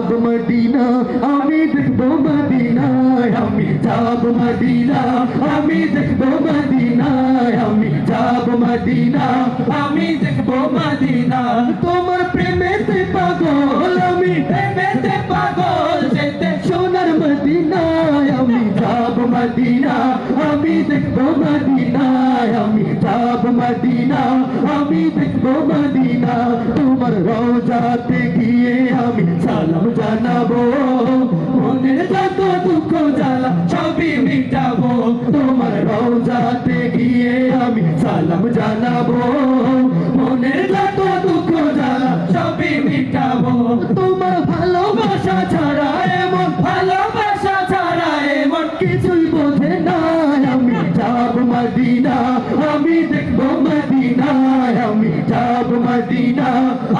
যাব মদিনা আমি দেখব মদিনায় আমি যাব মদিনা আমি দেখব মদিনায় আমি যাব মদিনা আমি দেখব মদিনা তোমার প্রেমেতে পাগল আমি প্রেমেতে পাগল যেতে সোনার মদিনায় আমি যাব মদিনা আমি দেখব মদিনায় আমি যাব মদিনা আমি দেখব মদিনা তোমার রওজাতে গিয়ে আমি সালাম জানাবো মনের যত দুঃখ জ্বালা সবই মিটাবো তোমার রওজাতে গিয়ে আমি সালাম জানাবো মনের যত দুঃখ জ্বালা সবই মিটাবো তোমার ভালোবাসা ছাড়া এমন ভালোবাসা ছাড়া এমন কিছুই বোঝে না আমি যাব মদিনা আমি দেখব মদিনা আমি যাব মদিনা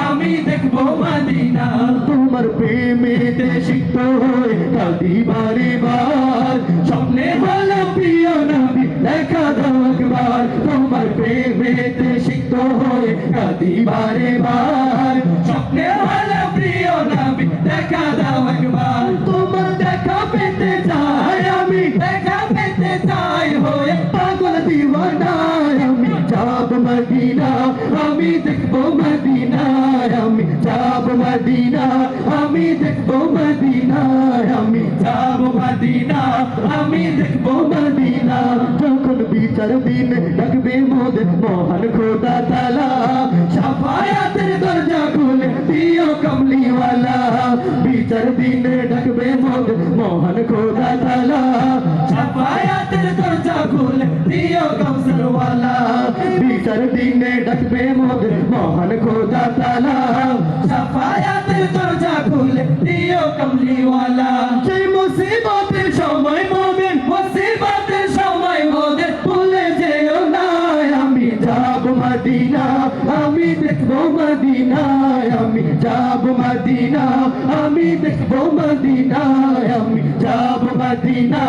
আমি দেখব মদিনা তোমার প্রেমেতে সিক্ত হয়ে কাঁদি বারে বার স্বপ্নে হলো প্রিয় নবী দেখা দাও একবার তোমার প্রেমেতে সিক্ত হয়ে কাঁদি বারে বার স্বপ্নে হলো প্রিয় নবী দেখা দাও একবার তোমার দেখা পেতে চাই আমি দেখা পেতে চাই হয়ে পাগল দিওয়ানা আমি যাব মদিনা আমি দেখব মদিনা আমি যাব মদিনা আমি দেখব মদিনা আমি যাব মদিনা আমি দেখব মদিনা যখন বিচার দিন ডাকবে মোদের মহান খোদা তাআলা শাফায়াতের দরজা খুলে দিও কমলিওয়ালা বিচার দিন ডাকবে মোদের মহান খোদা তাআলা শাফায়াতের দরজা খুলে দিও কমসরওয়ালা বিচার দিনে ডাকবে মোদের মহান খোদা তাআলা শাফায়াতের দরজা খুলে দিও কমলিওয়ালা সেই মুসিবতের সময় মোদের মুসিবতের সময় মোদের ভুলে যেও না আমি যাব মদিনা আমি দেখব মদিনা আমি যাব মদিনা আমি দেখব মদিনা আমি যাব মদিনা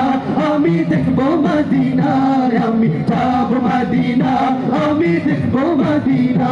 আমি দেখব মদিনা আমি যাব মদিনা আমি দেখব মদিনা